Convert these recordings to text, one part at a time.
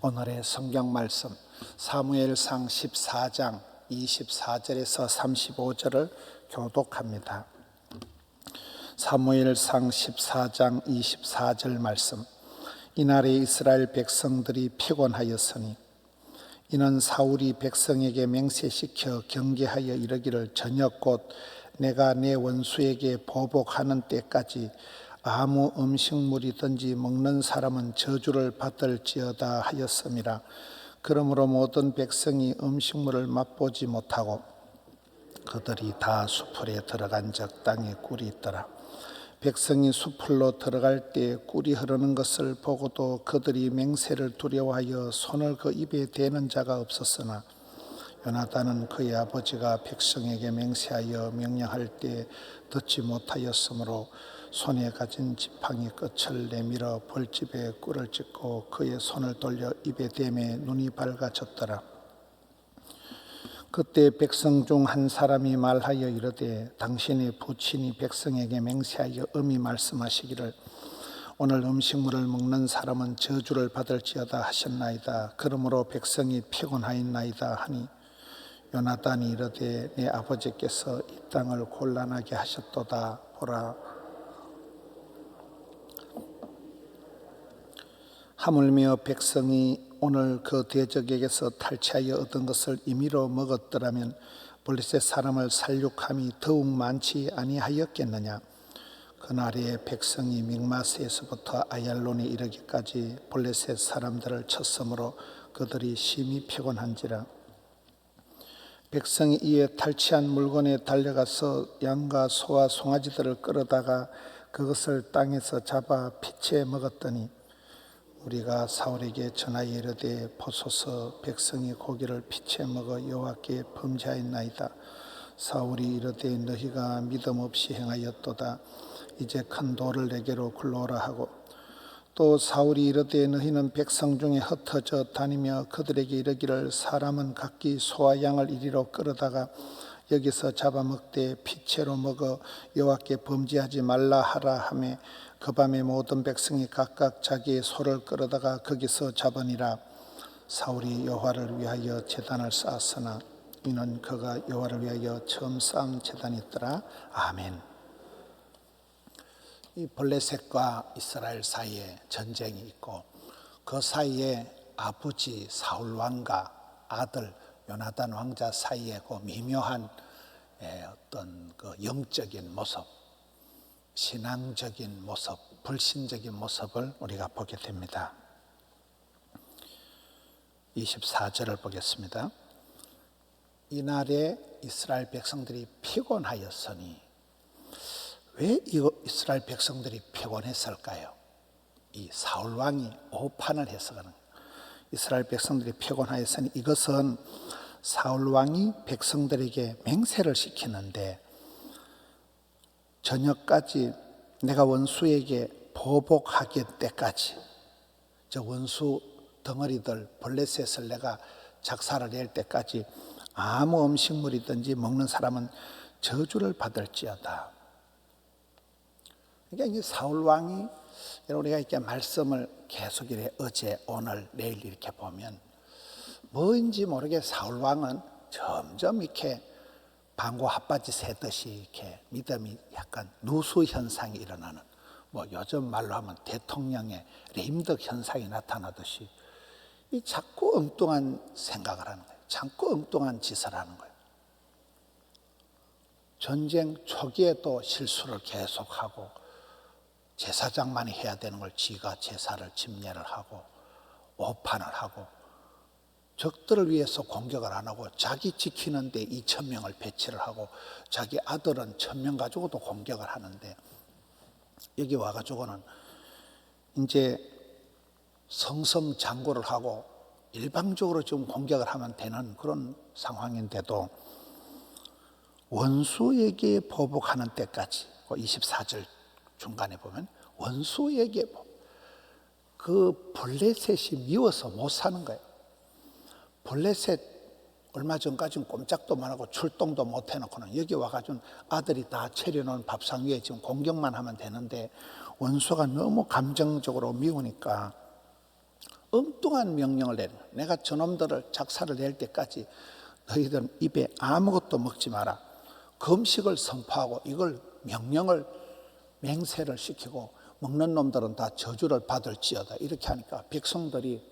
오늘의 성경 말씀 사무엘상 14장 24절에서 35절을 교독합니다. 사무엘상 14장 24절 말씀. 이날에 이스라엘 백성들이 피곤하였으니 이는 사울이 백성에게 맹세시켜 경계하여 이르기를 저녁 곧 내가 내 원수에게 보복하는 때까지 아무 음식물이든지 먹는 사람은 저주를 받을지어다 하였음이라. 그러므로 모든 백성이 음식물을 맛보지 못하고 그들이 다 수풀에 들어간 적 땅에 꿀이 있더라. 백성이 수풀로 들어갈 때 꿀이 흐르는 것을 보고도 그들이 맹세를 두려워하여 손을 그 입에 대는 자가 없었으나 요나단은 그의 아버지가 백성에게 맹세하여 명령할 때 듣지 못하였으므로 손에 가진 지팡이 끝을 내밀어 벌집에 꿀을 찍고 그의 손을 돌려 입에 대매 눈이 밝아졌더라. 그때 백성 중 한 사람이 말하여 이르되 당신의 부친이 백성에게 맹세하여 엄히 말씀하시기를 오늘 음식물을 먹는 사람은 저주를 받을지어다 하셨나이다. 그러므로 백성이 피곤하였나이다 하니 요나단이 이르되 내 아버지께서 이 땅을 곤란하게 하셨도다. 보라, 하물며 백성이 오늘 그 대적에게서 탈취하여 얻은 것을 임의로 먹었더라면 블레셋 사람을 살육함이 더욱 많지 아니하였겠느냐. 그날에 백성이 믹마스에서부터 아얄론에 이르기까지 블레셋 사람들을 쳤으므로 그들이 심히 피곤한지라. 백성이 이에 탈취한 물건에 달려가서 양과 소와 송아지들을 끌어다가 그것을 땅에서 잡아 피채 먹었더니 우리가 사울에게 전하여 이르되 보소서 백성이 고기를 피채 먹어 여호와께 범죄하였나이다. 사울이 이르되 너희가 믿음 없이 행하였도다. 이제 큰 돌을 내게로 굴러오라 하고 또 사울이 이르되 너희는 백성 중에 흩어져 다니며 그들에게 이르기를 사람은 각기 소와 양을 이리로 끌어다가 여기서 잡아먹되 피채로 먹어 여호와께 범죄하지 말라 하라 하매 그 밤에 모든 백성이 각각 자기의 소를 끌어다가 거기서 잡으니라. 사울이 여호와를 위하여 제단을 쌓았으나 이는 그가 여호와를 위하여 처음 쌓은 제단이었더라. 아멘. 이 블레셋과 이스라엘 사이에 전쟁이 있고 그 사이에 아버지 사울 왕과 아들 요나단 왕자 사이에 그 미묘한 어떤 그 영적인 모습, 신앙적인 모습, 불신적인 모습을 우리가 보게 됩니다. 24절을 보겠습니다. 이날에 이스라엘 백성들이 피곤하였으니 왜 이스라엘 백성들이 피곤했을까요? 이 사울 왕이 오판을 해서 그런 거예요. 이스라엘 백성들이 피곤하였으니 이것은 사울 왕이 백성들에게 맹세를 시키는데 저녁까지 내가 원수에게 보복하기 때까지 저 원수 덩어리들 블레셋을 내가 작사를 낼 때까지 아무 음식물이든지 먹는 사람은 저주를 받을지어다. 그러니까 이 사울 왕이 우리가 이렇게 말씀을 계속 이렇게 어제 오늘 내일 이렇게 보면 뭐인지 모르게 사울 왕은 점점 이렇게 방구 핫바지 새듯이 이렇게 믿음이 약간 누수 현상이 일어나는, 뭐 요즘 말로 하면 대통령의 레임덕 현상이 나타나듯이 이 자꾸 엉뚱한 생각을 하는 거예요. 자꾸 엉뚱한 짓을 하는 거예요. 전쟁 초기에도 실수를 계속하고 제사장만이 해야 되는 걸 지가 제사를 집례를 하고 오판을 하고 적들을 위해서 공격을 안 하고 자기 지키는데 2,000명을 배치를 하고 자기 아들은 1,000명 가지고도 공격을 하는데 여기 와가지고는 이제 성성장구를 하고 일방적으로 좀 공격을 하면 되는 그런 상황인데도 원수에게 보복하는 때까지 24절 중간에 보면 원수에게 그 블레셋이 미워서 못 사는 거예요. 블레셋 얼마 전까지는 꼼짝도 안 하고 출동도 못 해놓고는 여기 와가지고 아들이 다 차려놓은 밥상 위에 지금 공격만 하면 되는데 원수가 너무 감정적으로 미우니까 엉뚱한 명령을 내는 거예요. 내가 저놈들을 작사를 낼 때까지 너희들은 입에 아무것도 먹지 마라. 금식을 선포하고 이걸 명령을 맹세를 시키고 먹는 놈들은 다 저주를 받을지어다. 이렇게 하니까 백성들이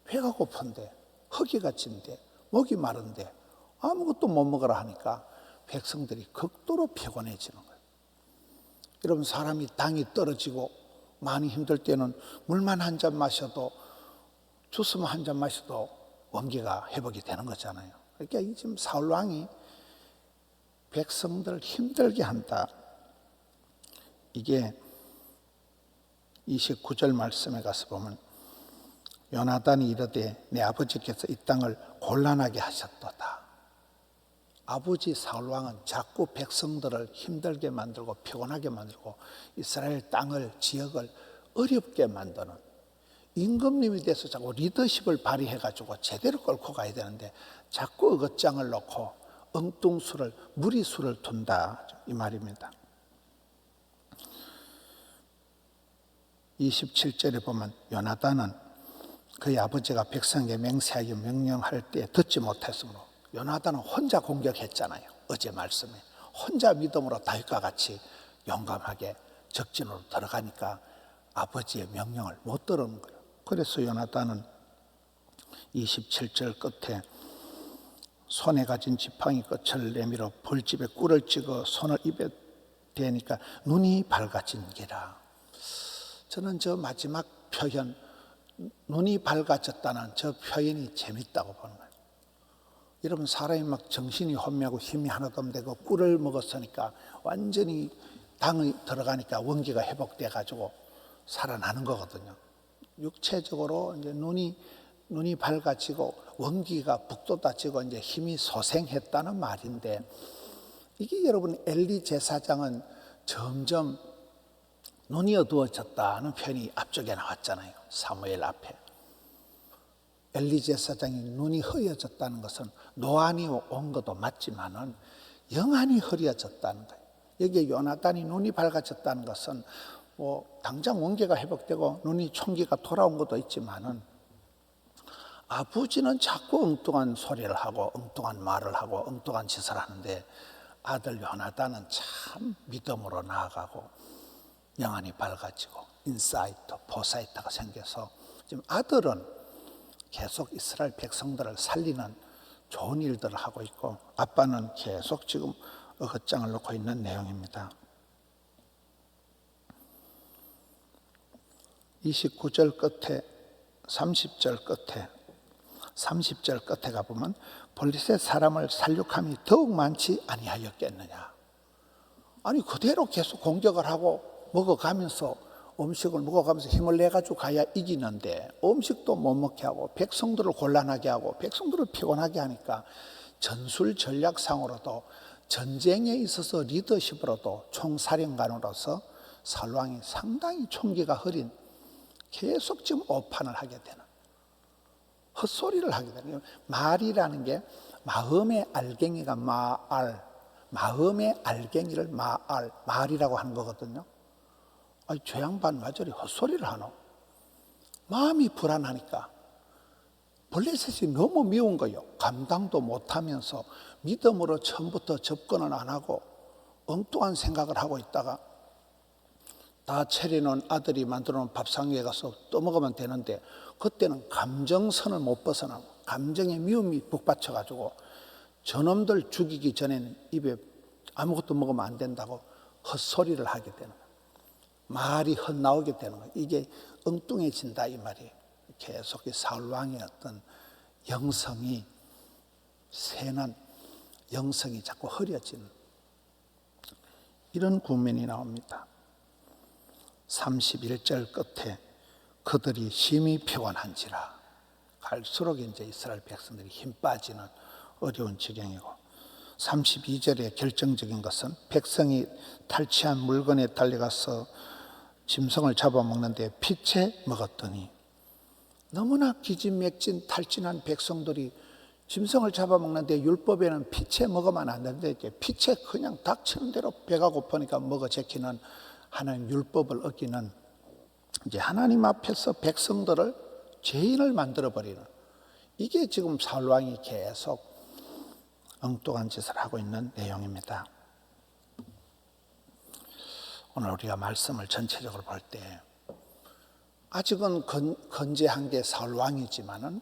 배가 고픈데 허기가 진데 목이 마른데 아무것도 못 먹으라 하니까 백성들이 극도로 피곤해지는 거예요. 여러분, 사람이 당이 떨어지고 많이 힘들 때는 물만 한 잔 마셔도, 주스만 한 잔 마셔도 원기가 회복이 되는 거잖아요. 그러니까 지금 사울 왕이 백성들을 힘들게 한다. 이게 29절 말씀에 가서 보면 요나단이 이르되 내 아버지께서 이 땅을 곤란하게 하셨도다. 아버지 사울왕은 자꾸 백성들을 힘들게 만들고 피곤하게 만들고 이스라엘 땅을, 지역을 어렵게 만드는, 임금님이 돼서 자꾸 리더십을 발휘해가지고 제대로 끌고 가야 되는데 자꾸 어긋장을 놓고 엉뚱수를, 무리수를 둔다, 이 말입니다. 27절에 보면 요나단은 그의 아버지가 백성에게 맹세하여 명령할 때 듣지 못했으므로, 요나단은 혼자 공격했잖아요. 어제 말씀에 혼자 믿음으로 다윗과 같이 용감하게 적진으로 들어가니까 아버지의 명령을 못 들은 거예요. 그래서 요나단은 27절 끝에 손에 가진 지팡이 끝을 내밀어 벌집에 꿀을 찍어 손을 입에 대니까 눈이 밝아진기라. 저는 저 마지막 표현, 눈이 밝아졌다는 저 표현이 재밌다고 보는 거예요. 여러분, 사람이 막 정신이 혼미하고 힘이 하나도 없는데 그 꿀을 먹었으니까 완전히 당이 들어가니까 원기가 회복돼 가지고 살아나는 거거든요. 육체적으로 이제 눈이 밝아지고 원기가 북돋아지고 이제 힘이 소생했다는 말인데, 이게 여러분 엘리 제사장은 점점 눈이 어두워졌다는 표현이 앞쪽에 나왔잖아요. 사무엘 앞에. 엘리 제사장이 눈이 흐려졌다는 것은 노안이 온 것도 맞지만은 영안이 흐려졌다는 거예요. 여기에 요나단이 눈이 밝아졌다는 것은 뭐 당장 원기가 회복되고 눈이 총기가 돌아온 것도 있지만은 아버지는 자꾸 엉뚱한 소리를 하고 엉뚱한 말을 하고 엉뚱한 짓을 하는데 아들 요나단은 참 믿음으로 나아가고 영안이 밝아지고 인사이트, 포사이트가 생겨서 지금 아들은 계속 이스라엘 백성들을 살리는 좋은 일들을 하고 있고 아빠는 계속 지금 어긋장을 놓고 있는 내용입니다. 29절 끝에 30절 끝에 가보면 블레셋 사람을 살육함이 더욱 많지 아니하였겠느냐. 아니 그대로 계속 공격을 하고 먹어가면서 음식을 먹어가면서 힘을 내가지고 가야 이기는데 음식도 못 먹게 하고 백성들을 곤란하게 하고 백성들을 피곤하게 하니까 전술 전략상으로도 전쟁에 있어서 리더십으로도 총사령관으로서 사울왕이 상당히 총기가 흐린, 계속 지금 오판을 하게 되는, 헛소리를 하게 되는, 말이라는 게 마음의 알갱이가 마음의 알갱이를 말이라고 하는 거거든요. 아니, 저 양반 완전히 헛소리를 하노. 마음이 불안하니까 블레셋이 너무 미운 거예요. 감당도 못하면서 믿음으로 처음부터 접근은 안 하고 엉뚱한 생각을 하고 있다가 다 차려놓은 아들이 만들어놓은 밥상 위에 가서 떠먹으면 되는데 그때는 감정선을 못 벗어나고 감정의 미움이 북받쳐가지고 저놈들 죽이기 전에는 입에 아무것도 먹으면 안 된다고 헛소리를 하게 되는 거예요. 말이 헛나오게 되는 거예요. 이게 엉뚱해진다 이 말이에요. 계속 사울왕의 어떤 영성이, 세는 영성이 자꾸 흐려지는 이런 국면이 나옵니다. 31절 끝에 그들이 심히 피곤한지라. 갈수록 이제 이스라엘 백성들이 힘 빠지는 어려운 지경이고, 32절의 결정적인 것은 백성이 탈취한 물건에 달려가서 짐승을 잡아먹는데 피채 먹었더니, 너무나 기진맥진 탈진한 백성들이 짐승을 잡아먹는데 율법에는 피채 먹으면 안 되는데 피채 그냥 닥치는 대로 배가 고프니까 먹어 제키는 하나님 율법을 어기는, 이제 하나님 앞에서 백성들을 죄인을 만들어버리는, 이게 지금 사울 왕이 계속 엉뚱한 짓을 하고 있는 내용입니다. 오늘 우리가 말씀을 전체적으로 볼 때 아직은 건재한 게 사울 왕이지만은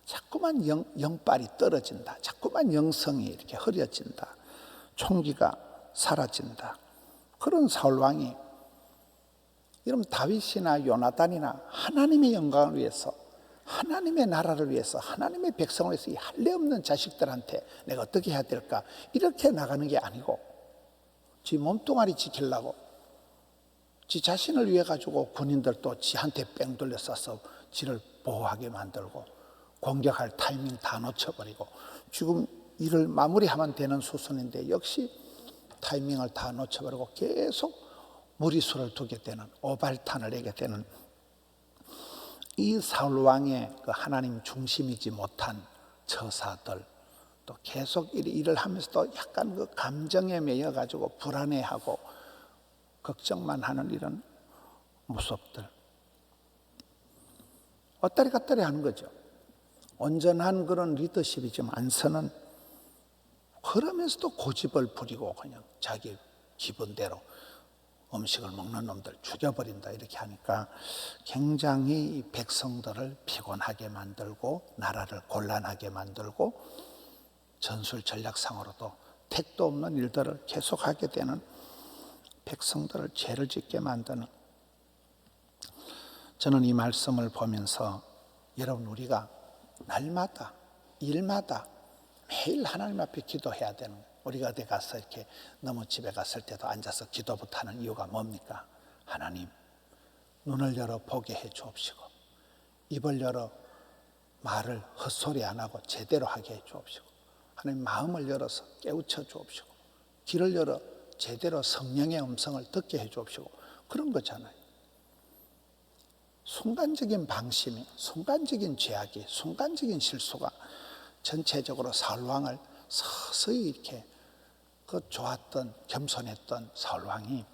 자꾸만 영빨이 떨어진다. 자꾸만 영성이 이렇게 흐려진다. 총기가 사라진다. 그런 사울 왕이, 이러면 다윗이나 요나단이나 하나님의 영광을 위해서, 하나님의 나라를 위해서, 하나님의 백성을 위해서 이 할례 없는 자식들한테 내가 어떻게 해야 될까, 이렇게 나가는 게 아니고 지 몸뚱아리 지키려고 지 자신을 위해 가지고 군인들도 지한테 뺑 돌려 쏴서 지를 보호하게 만들고 공격할 타이밍 다 놓쳐버리고, 지금 일을 마무리하면 되는 수순인데 역시 타이밍을 다 놓쳐버리고 계속 무리수를 두게 되는, 오발탄을 내게 되는 이 사울 왕의 그 하나님 중심이지 못한 처사들, 또 계속 일을 하면서도 약간 그 감정에 매여 가지고 불안해하고 걱정만 하는 이런 모습들, 왔다리 갔다리 하는 거죠. 온전한 그런 리더십이 좀 안 서는, 그러면서도 고집을 부리고 그냥 자기 기분대로 음식을 먹는 놈들 죽여버린다, 이렇게 하니까 굉장히 백성들을 피곤하게 만들고 나라를 곤란하게 만들고 전술 전략상으로도 택도 없는 일들을 계속하게 되는, 백성들을 죄를 짓게 만드는, 저는 이 말씀을 보면서 여러분, 우리가 날마다 일마다 매일 하나님 앞에 기도해야 되는 거예요. 우리가 어디 가서 이렇게 너무 집에 갔을 때도 앉아서 기도부터 하는 이유가 뭡니까? 하나님, 눈을 열어 보게 해 주옵시고, 입을 열어 말을 헛소리 안 하고 제대로 하게 해 주옵시고, 하나님 마음을 열어서 깨우쳐 주옵시고, 귀를 열어 제대로 성령의 음성을 듣게 해 주옵시고, 그런 거잖아요. 순간적인 방심이, 순간적인 죄악이, 순간적인 실수가 전체적으로 사울 왕을 서서히 이렇게 그 좋았던 겸손했던 사울 왕이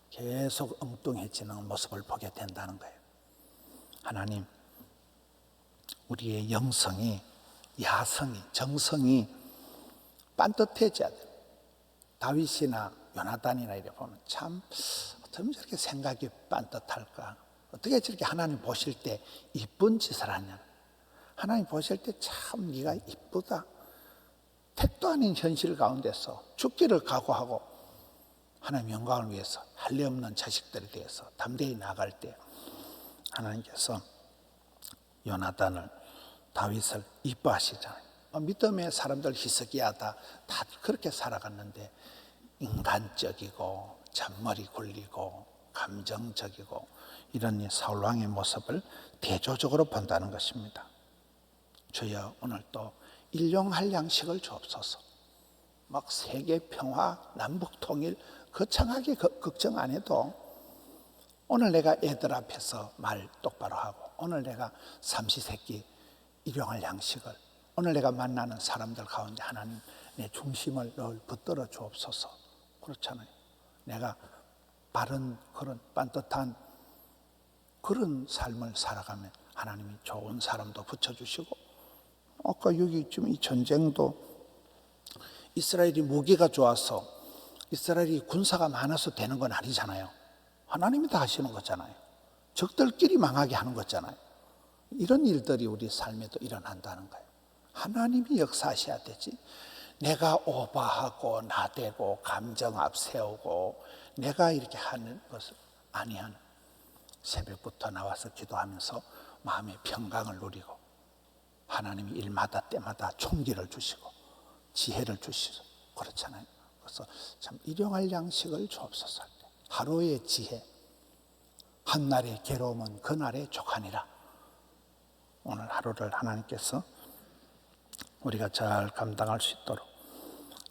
계속 엉뚱해지는 모습을 보게 된다는 거예요. 하나님, 우리의 영성이, 야성이, 정성이 반듯해져야 돼요. 다윗이나 요나단이나 이래 보면 참 어떻게 저렇게 생각이 반듯할까? 어떻게 저렇게 하나님 보실 때 이쁜 짓을 하냐? 하나님 보실 때 참 네가 이쁘다. 택도 아닌 현실 가운데서 죽기를 각오하고 하나님 영광을 위해서 할례 없는 자식들에 대해서 담대히 나갈 때 하나님께서 요나단을, 다윗을 이뻐하시잖아요. 믿음의 사람들 희석이하다, 다들 그렇게 살아갔는데 인간적이고 잔머리 굴리고 감정적이고 이런 이 사울 왕의 모습을 대조적으로 본다는 것입니다. 주여, 오늘 또 일용할 양식을 주옵소서. 막 세계 평화, 남북 통일 거창하게 걱정 안 해도 오늘 내가 애들 앞에서 말 똑바로 하고, 오늘 내가 삼시세끼 일용할 양식을, 오늘 내가 만나는 사람들 가운데 하나님 내 중심을 늘 붙들어 주옵소서. 그렇잖아요. 내가 바른 그런 반듯한 그런 삶을 살아가면 하나님이 좋은 사람도 붙여주시고, 아까 여기 지금 이 전쟁도 이스라엘이 무기가 좋아서, 이스라엘이 군사가 많아서 되는 건 아니잖아요. 하나님이 다 하시는 거잖아요. 적들끼리 망하게 하는 거잖아요. 이런 일들이 우리 삶에도 일어난다는 거예요. 하나님이 역사하셔야 되지, 내가 오버하고 나대고 감정 앞세우고 내가 이렇게 하는 것을 아니하는, 새벽부터 나와서 기도하면서 마음의 평강을 누리고 하나님이 일마다 때마다 총기를 주시고 지혜를 주시고 그렇잖아요. 그래서 참 일용할 양식을 주옵소서 할 때, 하루의 지혜, 한날의 괴로움은 그날의 족하니라. 오늘 하루를 하나님께서 우리가 잘 감당할 수 있도록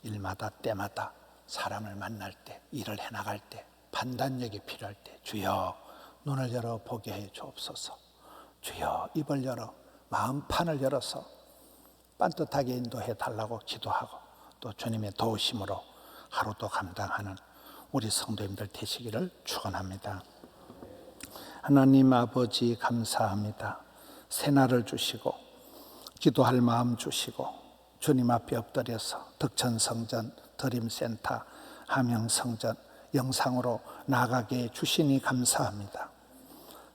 일마다 때마다 사람을 만날 때, 일을 해나갈 때, 판단력이 필요할 때 주여 눈을 열어 보게 해 주옵소서. 주여 입을 열어 마음판을 열어서 반듯하게 인도해 달라고 기도하고, 또 주님의 도우심으로 하루도 감당하는 우리 성도님들 되시기를 축원합니다. 하나님 아버지 감사합니다. 새날을 주시고 기도할 마음 주시고 주님 앞에 엎드려서 덕천성전, 드림센터, 함영성전 영상으로 나가게 주시니 감사합니다.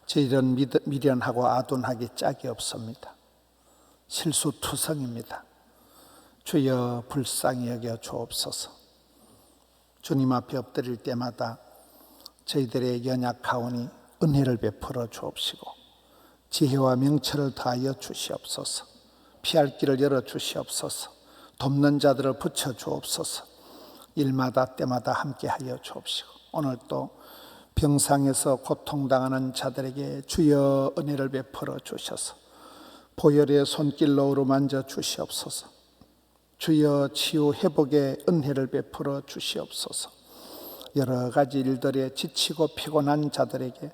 저희는 미련하고 아둔하기 짝이 없습니다. 실수투성입니다. 주여 불쌍히 여겨 주옵소서. 주님 앞에 엎드릴 때마다 저희들의 연약하오니 은혜를 베풀어 주옵시고 지혜와 명철을 다하여 주시옵소서. 피할 길을 열어 주시옵소서. 돕는 자들을 붙여 주옵소서. 일마다 때마다 함께하여 주옵시고 오늘 또 병상에서 고통당하는 자들에게 주여 은혜를 베풀어 주셔서 보혈의 손길로 어루만져 주시옵소서. 주여 치유 회복의 은혜를 베풀어 주시옵소서. 여러 가지 일들에 지치고 피곤한 자들에게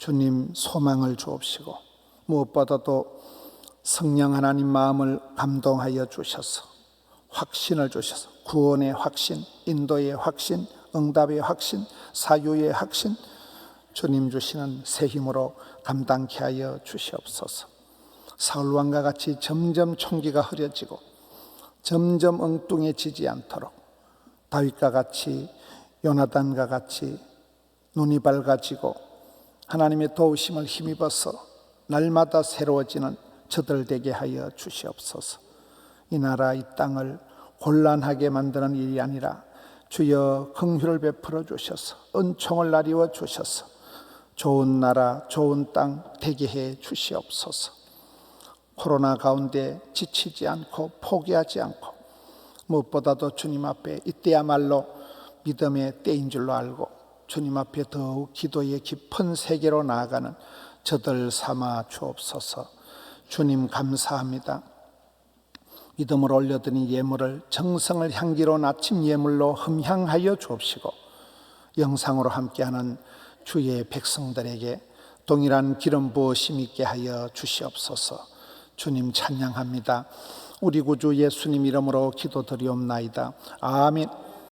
주님 소망을 주옵시고 무엇보다도 성령 하나님 마음을 감동하여 주셔서 확신을 주셔서 구원의 확신, 인도의 확신, 응답의 확신, 사유의 확신 주님 주시는 새 힘으로 감당케 하여 주시옵소서. 사울왕과 같이 점점 총기가 흐려지고 점점 엉뚱해지지 않도록 다윗과 같이 요나단과 같이 눈이 밝아지고 하나님의 도우심을 힘입어서 날마다 새로워지는 저들 되게 하여 주시옵소서. 이 나라 이 땅을 곤란하게 만드는 일이 아니라 주여 긍휼을 베풀어 주셔서 은총을 나리워 주셔서 좋은 나라 좋은 땅 되게 해 주시옵소서. 코로나 가운데 지치지 않고 포기하지 않고 무엇보다도 주님 앞에 이때야말로 믿음의 때인 줄로 알고 주님 앞에 더욱 기도의 깊은 세계로 나아가는 저들 삼아 주옵소서. 주님 감사합니다. 믿음을 올려드린 예물을 정성을 향기로운 아침 예물로 흠향하여 주옵시고 영상으로 함께하는 주의 백성들에게 동일한 기름 부으심 있게 하여 주시옵소서. 주님 찬양합니다. 우리 구주 예수님 이름으로 기도드리옵나이다. 아멘.